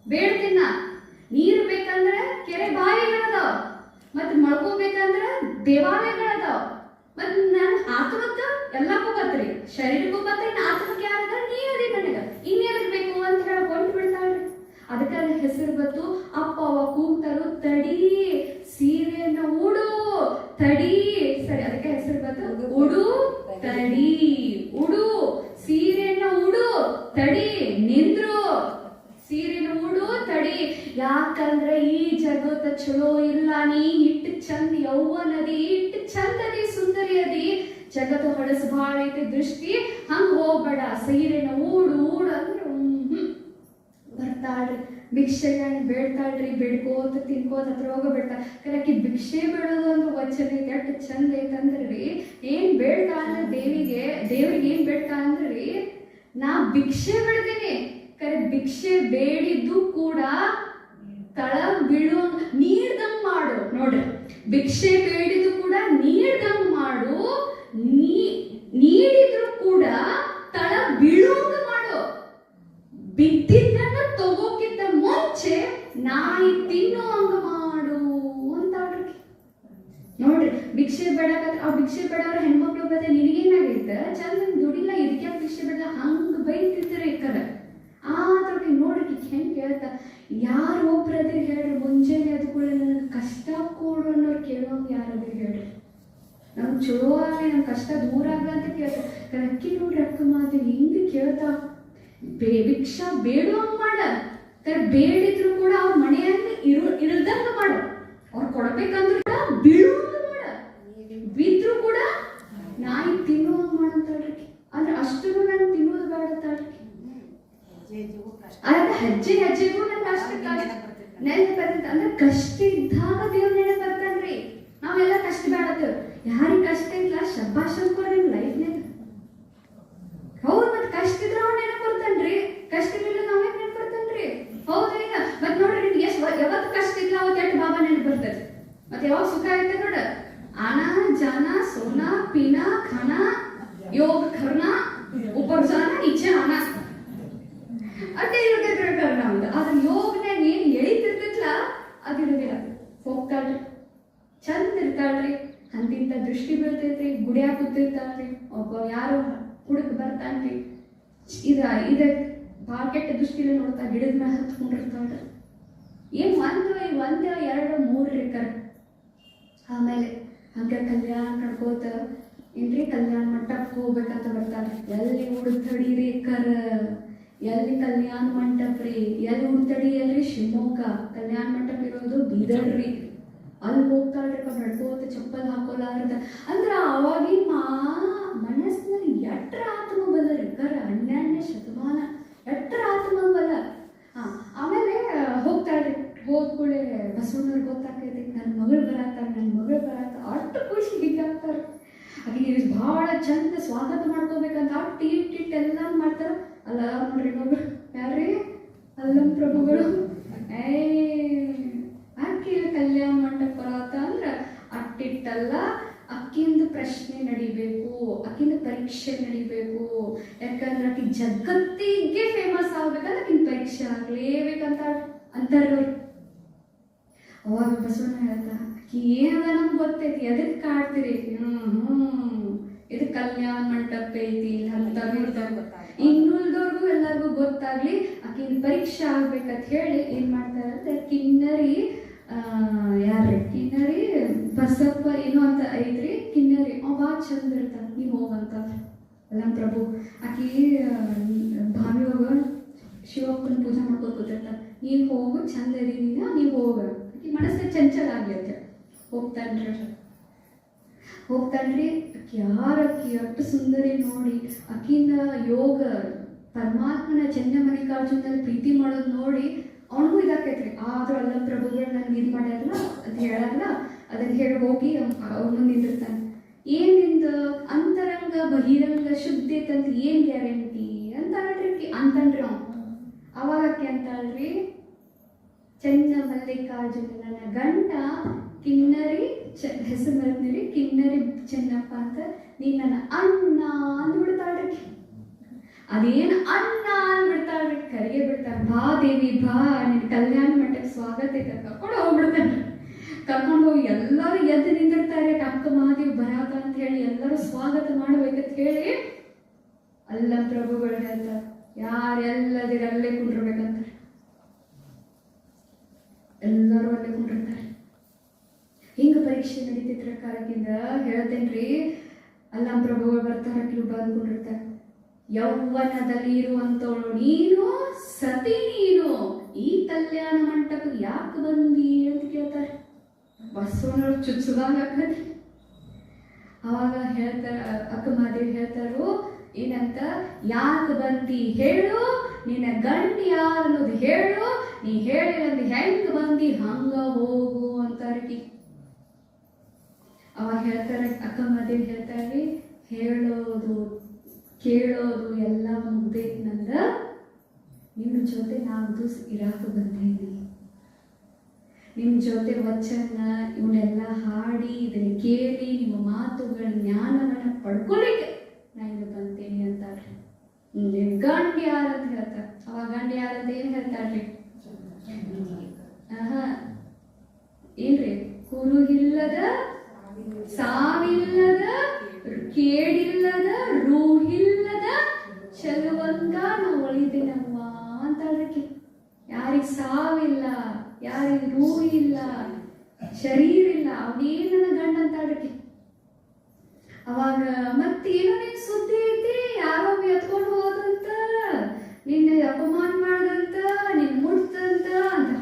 ಬೇಡ್ತಿನ್ನ. ನೀರು ಬೇಕಂದ್ರ ಕೆರೆ ಬಾವಿಗಳದಾವ, ಮತ್ ಮಳ್ಕೋಬೇಕಂದ್ರ ದೇವಾಲಯಗಳದಾವ. ಮತ್ ನನ್ ಆತ್ಮಕ್ಕ ಎಲ್ಲಕ್ಕೂ ಬತ್ರಿ, ಶರೀರಕ್ಕೂ ಬತ್ರಿ, ಆತ್ಮಕ್ಕೆ ಯಾರದ ನೀ ಅದೇ ನನಗ ಇನ್ನೇನಕ್ ಬೇಕು ಅಂತ ಹೇಳಿ ಹೊಂಟು ಬಿಡ್ತಾಳ್ರಿ. ಅದಕ್ಕೆ ಅದ್ರ ಹೆಸರು ಬತ್ತು. ಅಪ್ಪ ಅವ ಕೂಗ್ತಾರು, ತಡಿ ಸೀರೆಯನ್ನ ಉಡು ತಡಿ, ಸರಿ ಅದಕ್ಕೆ ಹೆಸರು ಬತ್ತು. ಉಡು ತಡಿ, ಉಡು ಸೀರೆಯನ್ನ ಉಡು ತಡಿ, ನಿಂದ್ರು ಸೀರೆನ ಉಡು ತಡಿ. ಯಾಕಂದ್ರೆ ಈ ಜಗತ್ತ ಚಲೋ ಇಲ್ಲ, ನೀ ಇಟ್ಟು ಚಂದ ಯೌವನದಿ, ಇಟ್ಟು ಚಂದದಿ ಸುಂದರಿ ಅದಿ, ಜಗತ್ತು ಹೊಡಸ್ ಬಾಳ ಐತಿ ದೃಷ್ಟಿ, ಹಂಗ ಹೋಗ್ಬೇಡ, ಸೀರೆನ ಊಡು ಅಂದ್ರೆ ಬರ್ತಾಳ್ರಿ. ಭಿಕ್ಷೆಗಳನ್ನ ಬೇಡ್ತಾಳ್ರಿ, ಬೇಡ್ಕೋತ ತಿನ್ಕೋತ ಹತ್ರ ಹೋಗಬೇಡ್ತಾಳ. ಕರೆಕಿ ಭಿಕ್ಷೆ ಬೇಡೋದು ಅಂದ್ರೆ ವಚನ ಐತಿ, ಎಷ್ಟು ಚಂದ ಐತಂದ್ರಿ. ಏನ್ ಬೇಡ್ತಾ ಅಂದ್ರೆ ದೇವ್ರಿಗೆ ಏನ್ ಬೇಡ್ತಾ ಅಂದ್ರಿ, ನಾ ಭಿಕ್ಷೆ ಬೇಡ್ತೀನಿ, ಕರೆ ಭಿಕ್ಷೆ ಬೇಡಿದ್ದು ಕೂಡ ತಳ ಬೀಳುವ ನೀರ್ದಂಗ್ ಮಾಡು. ನೋಡ್ರಿ, ಭಿಕ್ಷೆ ಬೇಡಿದ್ದು ಕೂಡ ನೀರ್ದಂಗ್ ಮಾಡು, ನೀಡಿದ್ರು ಕೂಡ ತಳ ಬೀಳುವಂಗ ಮಾಡು, ಬಿದ್ದಿದ್ದನ್ನ ತಗೋಕ್ಕಿಂತ ಮುಂಚೆ ನಾಯಿ ತಿನ್ನುವಂಗ ಮಾಡು ಅಂತಾಡ್ರಿ. ನೋಡ್ರಿ, ಭಿಕ್ಷೆ ಬೇಡಕತ್ರ ಆ ಭಿಕ್ಷೆ ಬೇಡವ್ರ ಹೆಣ್ಮಕ್ಳು ಬದ ನಿನಗೇನಾಗೈತೆ, ಚಂದ ದುಡಿಲ್ಲ, ಇದಕ್ಕೆ ಭಿಕ್ಷೆ ಬೇಡ ಹಂಗ ಬೈತಿದ್ರೆ ಕರ. ಆದ್ರಿಗೆ ನೋಡ್ರಿ ಹೆಂಗ್ ಕೇಳ್ತ, ಯಾರು ಒಬ್ರದ್ರಿ ಹೇಳ್ರಿ, ಮುಂಜಾನೆ ಅದ್ಕೊಳ್ಳಿ ನನಗೆ ಕಷ್ಟ ಕೊಡು ಅನ್ನೋರು ಕೇಳೋಂಗ ಯಾರದ್ರಿ ಹೇಳ್ರಿ. ನಮ್ ಚಲೋ ಆಗ್ಲಿ, ನಮ್ ಕಷ್ಟ ದೂರ ಆಗ್ಲ ಅಂತ ಕೇಳ್ತ. ಅಕ್ಕಿ ನೋಡ್ರಿ ಅಕ್ಕ ಮಾತು ಹಿಂಗ ಕೇಳ್ತಾ, ಭಿಕ್ಷಾ ಬೇಡುವಂಗ ಮಾಡ, ಬೇಡಿದ್ರು ಕೂಡ ಅವ್ರ ಮನೆಯಂಗ ಇರದಂಗ ಮಾಡ, ಅವ್ರು ಕೊಡ್ಬೇಕಂದ್ರ ಬೀಳುವಂಗ ಮಾಡ, ಬಿದ್ರು ಕೂಡ ನಾಯಿ ತಿನ್ನುವಂಗ ಮಾಡಂತಾಳ್ರಿ. ಅಂದ್ರೆ ಅಷ್ಟು ನಂಗೆ ತಿನ್ನೋದು ಬೇಡತ್ತಾಳ್ರಿ. ಅದ ಹೆಜ್ಜೆ ಹೆಜ್ಜೆಗೂ ನಂಗೆ ಅಷ್ಟು ನೆನಪು ಬರ್ತೈತೆ. ಅಂದ್ರೆ ಕಷ್ಟ ಇದ್ದಾಗ ದೇವ್ರ ನೆನಪು ಬರ್ತಾನ್ರಿ. ನಾವೆಲ್ಲ ಕಷ್ಟ ಬೇಡತ್ತೇವ್. ಯಾರಿಗೆ ಕಷ್ಟ ಇಲ್ಲ ಶಬ್ಬಾಷ್ ಅನ್ಕೊಡ್ರಿ ನಿಮ್ ಲೈಫ್ನಾಗ. ಹೌದು, ಮತ್ ಕಷ್ಟ ಇದ್ರೆ ಅವ್ನು ನೆನಪು ಬರ್ತಾನ್ರಿ. ಕಷ್ಟ ಇರಲಿಲ್ಲ ನಾವೇನ್ ನೆನಪು ಬರ್ತಾನ್ರಿ? ಹೌದಾ ಇಲ್ಲ? ಮತ್ ನೋಡ್ರಿ ನಿಮ್ಗೆ ಯಾವತ್ತು ಕಷ್ಟ ಇಲ್ಲ ಅವತ್ತು ಎಷ್ಟು ಬಾಬಾ ನೆನಪು ಬರ್ತದೆ. ಮತ್ತೆ ಯಾವಾಗ ಸುಖ ಐತೆ ನೋಡ, आना जाना सोना पीना खाना योग करना ऊपर जाना नीचे आना ಅದೇ ಇರ್ತೈತ್ರಿ ಕರ್ಣ ಅಂತ. ಅದ್ರ ಯೋಗನಾಗ ಏನ್ ಎಳಿತಿರ್ತೈತ್ಲ ಅದಿರೋದಿಲ್ಲ. ಹೋಗ್ತಾಳ್ರಿ, ಚಂದ ಇರ್ತಾಳ್ರಿ, ಅಂತಿಂತ ದೃಷ್ಟಿ ಬೀಳ್ತೈತ್ರಿ, ಗುಡಿಯಾಗ ಕೂತಿರ್ತಾಳ್ರಿ, ಒಬ್ಬ ಯಾರೋ ಹುಡುಗ ಬರ್ತಾನ್ರಿ, ಇದ ಭಾಳ ಕೆಟ್ಟ ದೃಷ್ಟಿಲಿ ನೋಡ್ತಾ ಗಿಡದ ಮೇಲೆ ಹತ್ಕೊಂಡಿರ್ತಾಳ್ರಿ. ಏನ್ ಒಂದ್ ಎರಡು ಮೂರ್ರಿ ಕರ್. ಆಮೇಲೆ ಹಂಗ ಕಲ್ಯಾಣ ನಡ್ಕೋತ ಏನ್ರಿ ಕಲ್ಯಾಣ ಮಂಟಪಕ್ಕೆ ಹೋಗ್ಬೇಕಂತ ಬರ್ತಾಳ್ರಿ. ಎಲ್ಲಿ ಉಡ್ತಡೀರಿ ಕರ, ಎಲ್ಲಿ ಕಲ್ಯಾಣ ಮಂಟಪ ರೀ, ಎಲ್ಲಿ ಉಡ್ತಡಿ ಎಲ್ರಿ ಶಿವಮೊಗ್ಗ, ಕಲ್ಯಾಣ ಮಂಟಪ ಇರೋದು ಬೀದರ್ರಿ. ಅಲ್ಲಿ ಹೋಗ್ತಾಳ್ರಿ ನಡ್ಕೋತ ಚಪ್ಪಲ್ ಹಾಕೋಲಾರ್ದ. ಅಂದ್ರ ಅವಾಗಿನ ಮನಸ್ಸಿನಲ್ಲಿ ಎಟ್ರ ಆತ್ಮ ಬಲ್ಲರಿ ಕರ, 12ನೇ ಶತಮಾನ ಎಟ್ರ ಆತ್ಮ ಬಲ್ಲ. ಆಮೇಲೆ ಹೋಗ್ತಾಳ್ರಿ. ಹೋದ್ಕೂಳೆ ಬಸವಣ್ಣವ್ರಿಗೆ ಗೊತ್ತಾಗ್ತೈತಿ, ನನ್ನ ಮಗಳು ಬರತ್ತ ಅಷ್ಟು ಖುಷಿ ಹೀಗಾಗ್ತಾರ. ಆಕೆ ಭಾಳ ಚಂದ ಸ್ವಾಗತ ಮಾಡ್ಕೋಬೇಕಂತ ಅಟ್ಟು ಇಟ್ಟಿಟ್ಟು ಎಲ್ಲ ಮಾಡ್ತಾರ. ಅಲ್ಲ ನೋಡ್ರಿ ಮಗಳು ಯಾರ್ರಿ ಅಲ್ಲಂ ಪ್ರಭುಗಳು. ಆಕೆ ಕಲ್ಯಾಣ ಮಂಟಪ ಬರತ್ತ ಅಂದ್ರ ಅಟ್ಟಿಟ್ಟಲ್ಲ, ಅಕ್ಕಿಂದು ಪ್ರಶ್ನೆ ನಡಿಬೇಕು, ಅಕ್ಕಿಂದ ಪರೀಕ್ಷೆ ನಡಿಬೇಕು. ಯಾಕಂದ್ರೆ ಆಕಿ ಜಗತ್ತಿಗೆ ಫೇಮಸ್ ಆಗ್ಬೇಕಂದ್ರೆ ಆಕಿನ ಪರೀಕ್ಷೆ ಆಗ್ಲೇಬೇಕಂತ ಅಂತಾರ. ಅವಾಗ ಬಸವಣ್ಣ ಹೇಳ್ತಾ, ಏನದ ನಮ್ಗೆ ಗೊತ್ತೈತಿ, ಎದಕ್ಕೆ ಕಾಡ್ತೀರಿ, ಇದಕ್ಕೆ ಕಲ್ಯಾಣ ಮಂಟಪ ಐತಿ ಅಂತ ಇನ್ನುಳಿದವ್ರಿಗೂ ಎಲ್ಲರಿಗೂ ಗೊತ್ತಾಗ್ಲಿ, ಆಕಿನ ಪರೀಕ್ಷೆ ಆಗ್ಬೇಕಂತ ಹೇಳಿ ಏನ್ ಮಾಡ್ತಾರಂತೆ, ಕಿನ್ನರಿ ಯಾರ್ರಿ ಕಿನ್ನರಿ ಬಸಪ್ಪ ಏನೋ ಅಂತ ಐತ್ರಿ, ಕಿನ್ನರಿ ಭಾಳ ಚಂದ ಇರ್ತಾರ, ನೀವು ಹೋಗಂತ ಅಲ್ಲ ಪ್ರಭು. ಆಕಿ ಭಾವಿ ಹೋಗ ಶಿವಪ್ಪನ ಪೂಜೆ ಮಾಡ್ಕೊಂಡು ಕೂತಿರ್ತಾರ. ನೀವು ಹೋಗು ಚಂದ ಇದೀನ, ನೀವು ಹೋಗ, ಆಕಿ ಮನಸ್ಸಿನ ಚಂಚಲ ಆಗ್ಯತೆ. ಹೋಗ್ತಾನ್ರಿ ಯಾರಕ್ಕಿ ಅಷ್ಟು ಸುಂದರಿ ನೋಡಿ ಅಕ್ಕಿನ ಯೋಗ ಪರಮಾತ್ಮನ ಚನ್ನಮಲ್ಲಿಕಾರ್ಜುನಲ್ಲಿ ಪ್ರೀತಿ ಮಾಡೋದು ನೋಡಿ ಅವನಿಗೂ ಇದಾಕೈತ್ರಿ. ಆದ್ರೂ ಅಲ್ಲ ಪ್ರಭುಗಳು ನನ್ಗೆ ಇದು ಮಾಡ್ಯಾರಲ್ಲ ಅಂತ ಹೇಳಲ್ಲ, ಅದನ್ನ ಹೇಳಿ ಹೋಗಿ ಅವನು ನಿಂದಿರ್ತಾನೆ. ಏನಿಂದ ಅಂತರಂಗ ಬಹಿರಂಗ ಶುದ್ಧಿ ಅಂತ ಏನ್ ಗ್ಯಾರಂಟಿ ಅಂತ ಅಂತನ್ರಿ ಅವ್ನು. ಅವಾಗ ಅಕ್ಕಿ ಅಂತಾಳ್ರಿ, ಚನ್ನಮಲ್ಲಿಕಾರ್ಜುನ ನನ್ನ ಗಂಡ ಕಿನ್ನರಿ ಹೆಸರು ಬರ್ತೀರಿ ಕಿನ್ನರಿ ಚೆನ್ನಪ್ಪ ಅಂತ, ನೀ ನನ್ನ ಅಣ್ಣ ಅಂದ್ಬಿಡ್ತಾಳ್ರಿ. ಅದೇನು ಅಣ್ಣ ಅಂದ್ಬಿಡ್ತಾಳ್ರಿ, ಕರಿಗೆ ಬಿಡ್ತಾಳೆ. ಬಾ ದೇವಿ ಬಾ, ನಿನ್ ಕಲ್ಯಾಣ ಮಂಟಪಕ್ಕೆ ಸ್ವಾಗತ ಐತೆ ಕರ್ಕೊಂಡು ಹೋಗ್ಬಿಡ್ತಾನೆ. ಕರ್ಕೊಂಡು ಹೋಗಿ ಎಲ್ಲರೂ ಎದ್ದು ನಿಂದಿರ್ತಾರೆ, ಅಕ್ಕ ಮಹಾದೇವಿ ಬರಾದ ಅಂತ ಹೇಳಿ ಎಲ್ಲರೂ ಸ್ವಾಗತ ಮಾಡ್ಬೇಕಂತ ಹೇಳಿ ಅಲ್ಲ ಪ್ರಭುಗಳು ಹೇಳ್ತಾರೆ, ಯಾರೆಲ್ಲದಿರ ಅಲ್ಲೇ ಕುಂಡಿರ್ಬೇಕಂತ ಎಲ್ಲರೂ ಅಲ್ಲೇ ಕುಂಡಿರ್ತಾರೆ. ಹಿಂಗ ಪರೀಕ್ಷೆ ನಡೀತಿದ್ರ ಕಾಲಕ್ಕಿಂದ ಹೇಳ್ತೇನ್ರಿ. ಅಲ್ಲ ಪ್ರಭುಗಳು ಬರ್ತಾರ, ಕೆಲವು ಬಂದ್ಕೊಂಡಿರ್ತಾರೆ. ಯೌವನದಲ್ಲಿ ಇರುವಂತವಳು ನೀನು, ಸತಿ ನೀನು, ಈ ಕಲ್ಯಾಣ ಮಂಟಪ ಯಾಕೆ ಬಂದಿ ಅಂತ ಕೇಳ್ತಾರೆ. ಬಸವಣ್ಣವ್ರು ಚುಚ್ಚುವಾಗತಿ. ಅವಾಗ ಹೇಳ್ತಾರ, ಅಕ್ಕ ಮಾದೇವಿ ಹೇಳ್ತಾರು ಏನಂತ, ಯಾಕೆ ಬಂದಿ ಹೇಳು, ನಿನ್ನ ಗಂಡ ಯಾರು ಅನ್ನೋದು ಹೇಳು, ನೀ ಹೇಳಿರಂದು ಹೆಂಗ ಬಂದಿ ಹಂಗ ಹೋಗು ಅಂತಾರಕಿ. ಅವಾಗ ಹೇಳ್ತಾರೆ, ಅಕ್ಕ ಮಾದೇವಿ ಹೇಳ್ತಾರ್ರಿ, ಹೇಳೋದು ಕೇಳೋದು ಎಲ್ಲ ಮುಗ್ದೈತಿ ನಂದ, ನಿಮ್ಮ ಜೊತೆ 4 ದಿವಸ ಇರಾಕ ಬಂದೀನಿ, ನಿಮ್ಮ ಜೊತೆ ವಚನ ಇವನ್ನೆಲ್ಲ ಹಾಡಿ ಇದನ್ನ ಕೇಳಿ ನಿಮ್ಮ ಮಾತುಗಳ ಜ್ಞಾನವನ್ನ ಪಡ್ಕೊಳಿಕ್ಕೆ ನಾ ಇಲ್ಲಿ ಬಂತೇನೆ ಅಂತಾರ್ರಿ. ನಿಮ್ ಗಂಡ ಯಾರಂತ ಹೇಳ್ತಾರ. ಅವಾಗ ಗಂಡ ಯಾರಂತ ಏನ್ ಹೇಳ್ತಾರ್ರಿ, ಏನ್ರಿ, ಕುರುಹಿಲ್ಲದ ಸಾವಿಲ್ಲದ ಕೇಡಿಲ್ಲದ ರೂಹಿಲ್ಲದ ಚೆಲುವಂಗ ನಾ ಒಳಿದಿನವ್ವ ಅಂತಾಳ್ರಿ. ಯಾರಿಗ ಸಾವಿಲ್ಲ, ಯಾರಿಗ ರೂಹಿ ಇಲ್ಲ, ಶರೀರ ಇಲ್ಲ, ಅವನೇನ ಗಂಡ ಅಂತಾಳ್ರಿ. ಅವಾಗ ಮತ್ತೇನೋ ನಿನ್ ಸುದ್ದಿ ಐತಿ, ಯಾರೋ ಎತ್ಕೊಂಡು ಹೋದಂತ, ನಿನ್ನ ಅಪಮಾನ ಮಾಡ್ದಂತ, ನಿನ್ ಮುಟ್ತಂತ ಅಂತ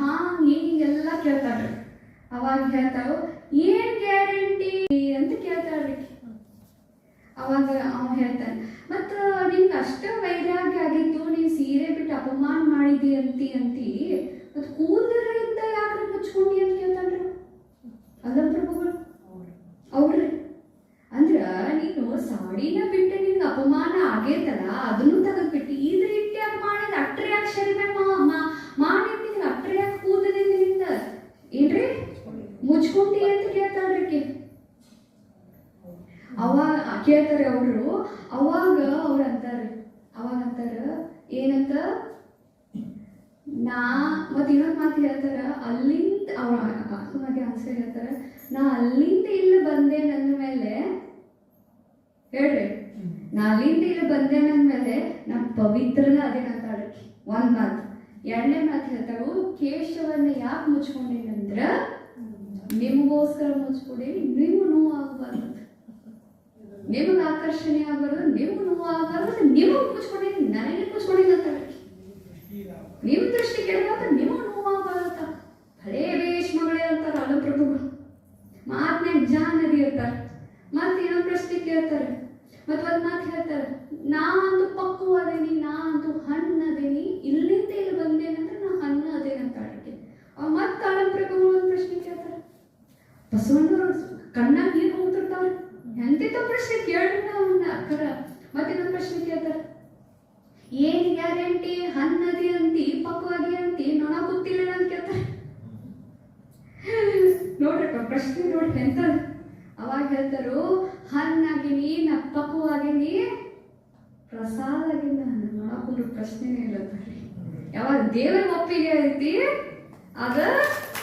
ಹಿಂಗೆಲ್ಲ ಕೇಳ್ತಾಳ್ರಿ. ಅವಾಗ ಹೇಳ್ತಾವ, ಏನ್ ಗ್ಯಾರಂಟಿ ಅಂತ ಕೇಳ್ತಾಳ್ರಿ. ಅವಾಗ ಅವ ಹೇಳ್ತಾನೆ, ಮತ್ತ ಅಪಮಾನ ಮಾಡಿದಿ ಅಂತಿ ಅದು ಕೂದಲಿಂದ ಯಾಕ್ರೆ ಮುಚ್ಕೊಂಡಿ ಅಂತ ಕೇಳ್ತಾನ್ರಿ. ಅಲ್ಲ ಪ್ರಭುಗಳು ಅವ್ರಿ ಅಂದ್ರ ನೀನು ಸಾಡಿನ ಬಿಟ್ಟು ನಿನ್ಗೆ ಅಪಮಾನ ಆಗೇತಲ್ಲ ಅದನ್ನು ತೆಗೆದ್ಬಿಟ್ಟು ಇದ್ರ ಇಟ್ಟು ಯಾಕೆ ಮಾಡಿದ ಅಟ್ರೆ ಯಾಕೆ ಶರೀರ ಮಾಡಿದ್ ನಿನ್ಗೆ ಅಟ್ರೆ ಯಾಕೆ ಕೂದಲಿಂದ ನಿಂದ ಏನ್ರಿ ಮುಚ್ಕೊಂಡಿ ಅಂತ ಕೇಳ್ತಾಳ್ರಿ. ಅವಾಗ ಕೇಳ್ತಾರೆ ಅವರು. ಅವಾಗ ಅವ್ರು ಅಂತಾರ ಏನಂತ ಮತ್ತೆ ಇನ್ನೊಂದು ಮಾತು ಹೇಳ್ತಾರ, ಅಲ್ಲಿಂದ ಅವ್ರ ಅಕ್ಕಮಗೆ ಆನ್ಸರ್ ಹೇಳ್ತಾರ, ನಾ ಅಲ್ಲಿಂದ ಇಲ್ಲಿ ಬಂದೆ ನನ್ನ ಮೇಲೆ ಹೇಳ್ರಿ, ನಾ ಅಲ್ಲಿಂದ ಇಲ್ಲಿ ಬಂದೆ ನನ್ನ ಮೇಲೆ ನಾ ಪವಿತ್ರನ ಅದೇನಂತಾಳ್ರಿ. ಒಂದ್ ಮಾತು. ಎರಡನೇ ಮಾತು ಹೇಳ್ತಾರು, ಕೇಶವನ್ನ ಯಾಕೆ ಮುಚ್ಕೊಂಡೇನಂದ್ರ ನಿಮಗೋಸ್ಕರ ಮುಚ್ಕೊಡಿ, ನೀವು ನೋವು ಆಗಬಾರ್ದು, ನಿಮಗೆ ಆಕರ್ಷಣೆ ಆಗಬಾರ್ದು, ನಿಮ್ಗೆ ನೋವು ಆಗಬಾರ್ದು, ನಿಮಗೆ ಮುಚ್ಕೊಂಡಿನಿ, ನನಗೆ ಮುಚ್ಕೊಂಡಿಲ್ಲ ಅಂತ ನಿಮ್ಮ ದೃಷ್ಟಿ ಕೆಡಬಾರ್ದು, ನಿಮಗೆ ನೋವು ಆಗಬಾರ್ದ. ಹಳೇ ರೇಷ್ಮಗಳೇ ಅಂತಾರ ಅಲ್ಲ ಪ್ರಭುಗಳು. ಮಾತನಾಗ ಜಾನದಿ ಇರ್ತಾರೆ. ಮತ್ತೆ ಏನೋ ಪ್ರಶ್ನೆ ಕೇಳ್ತಾರೆ, ಮತ್ತೆ ಒಂದು ಮಾತು ಹೇಳ್ತಾರೆ, ನಾ ಅಂತೂ ಪಕ್ವದೇನಿ, ನಾ ಅಂತೂ ಹಣ್ಣದೇನಿ, ಇಲ್ಲಿಂದ ಇಲ್ಲಿ ಬಂದೇನಂದ್ರೆ ನಾ ಹಣ್ಣು ಅದೇನಂತ ಅಡಿಕೆ. ಮತ್ತೆ ಅಳ ಪ್ರಭುಗಳು ಒಂದು ಪ್ರಶ್ನೆ ಕೇಳ್ತಾರೆ, ಬಸವಣ್ಣವ್ರು ಕಣ್ಣಾಗ ನೀರು ಹೋಗ್ತಿರ್ತಾವ್ರಿ. ಎಂತಿದ್ದ ಪ್ರಶ್ನೆ ಕೇಳ್ರಿ ಅವನ್ನ ಅಕ್ಕರ. ಮತ್ತೆ ಇನ್ನೊಂದು ಪ್ರಶ್ನೆ ಕೇಳ್ತಾರೆ, ಏನ್ ಗ್ಯಾರಂಟಿ ಹನ್ನದಿ ಅಂತಿ ಪಕ್ವಾಗಿ ಅಂತಿ ನೊಣ ಗೊತ್ತಿಲ್ಲ ಅಂತ ಕೇಳ್ತಾರೆ. ನೋಡ್ರಪ್ಪ ಪ್ರಶ್ನೆ ನೋಡ್ರಿ ಎಂತ. ಅವಾಗ ಹೇಳ್ತಾರು, ಹಣ್ಣಾಗಿನಿ ನಾ ಪಕ್ವಾಗಿನಿ ಪ್ರಸಾದ ಆಗಿನ ನೋಡಕೊಂಡು ಪ್ರಶ್ನೆನೇ ಇಲ್ಲ. ಯಾವಾಗ ದೇವರ ಒಪ್ಪಿಗೆ ಐತಿ ಅದ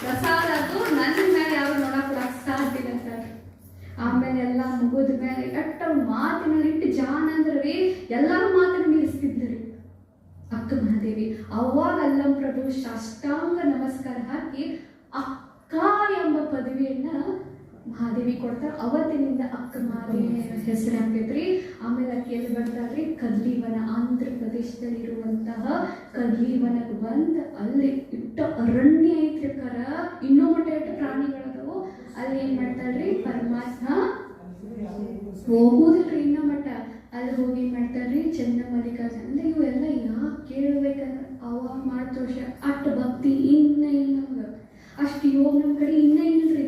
ಪ್ರಸಾದ ಅದು, ನನ್ನ ಮೇಲೆ ಯಾವ ನೋಡಕ್ ಸಾಧ್ಯ ಇಲ್ಲ ಅಂತಾರೆ. ಆಮೇಲೆ ಎಲ್ಲ ಮುಗಿದ ಮೇಲೆ ಎಟ್ಟ ಮಾತಿನಲ್ಲಿ ಇಟ್ಟು ಜಾನ ಅಂದ್ರಿ ಎಲ್ಲರೂ ಮಾತನ್ನು ನಿಲ್ಲಿಸ್ತಿದ್ರಿ ಅಕ್ಕ ಮಹಾದೇವಿ. ಅವಾಗ ಅಲ್ಲಂ ಪ್ರಭು ಸಾಷ್ಟಾಂಗ ನಮಸ್ಕಾರ ಹಾಕಿ ಅಕ್ಕ ಎಂಬ ಪದವಿಯನ್ನ ಮಹಾದೇವಿ ಕೊಡ್ತಾರೆ. ಅವತ್ತಿನಿಂದ ಅಕ್ಕ ಮಹಾದೇವಿ ಹೆಸರು ಹಾಕೈತ್ರಿ. ಆಮೇಲೆ ಅಕ್ಕಿಯಲ್ಲಿ ಬರ್ತಾರ್ರಿ ಕದ್ಲಿವನ, ಆಂಧ್ರ ಪ್ರದೇಶದಲ್ಲಿ ಇರುವಂತಹ ಕದ್ಲಿವನಕ್ಕೆ ಬಂದು ಅಲ್ಲಿ ಇಟ್ಟ ಅರಣ್ಯ ಐತ್ರಿ ಕರ, ಇನ್ನೂ ಮಟ್ಟ ಇಟ್ಟು ಪ್ರಾಣಿಗಳದವು. ಅಲ್ಲಿ ಏನ್ ಮಾಡ್ತಾಳ್ರಿ ಪರಮಾತ್ಮ ಹೋಗುದಿಲ್ರಿ ಇನ್ನೂ ಮಟ್ಟ. ಅಲ್ಲಿ ಹೋಗಿ ಏನ್ ಮಾಡ್ತಾರ್ರಿ ಚಂದ ಮಲ್ಲಿಕಾರ್ಜುನ ಅಂದ್ರೆ ಇವೆಲ್ಲ ಯಾಕೆ ಕೇಳ್ಬೇಕಂದ್ರೆ ಅವಾಗ ಮಾಡ್ತೋಷ ಅಷ್ಟು ಭಕ್ತಿ ಇನ್ನ ಇಲ್ಲ ನಮ್ಗೆ, ಅಷ್ಟು ಯೋಗ ನಮ್ಮ ಕಡೆ ಇನ್ನ ಇಲ್ರಿ,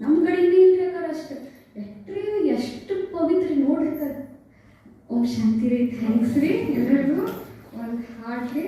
ನಮ್ಮ ಕಡೆ ಇನ್ನೇ ಇಲ್ರಿ ಅಕ್ಕಾರ. ಅಷ್ಟು ಎಷ್ಟು ಪವಿತ್ರ ನೋಡ್ರಿ ಅಕ್ಕಾರ. ಓಂ ಶಾಂತಿ ರೀ. ಥ್ಯಾಂಕ್ಸ್ ರೀ ಎಲ್ಲರಿಗೂ. ಒಂದು ಹಾಡ್ ರೀ.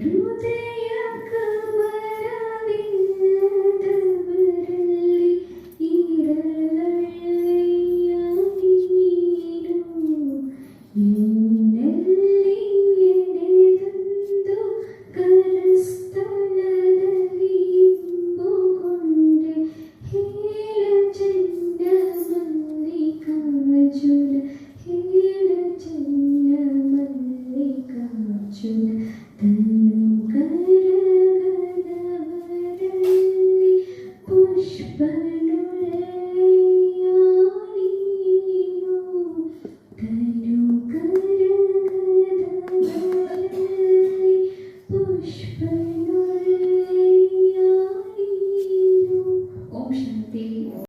Rude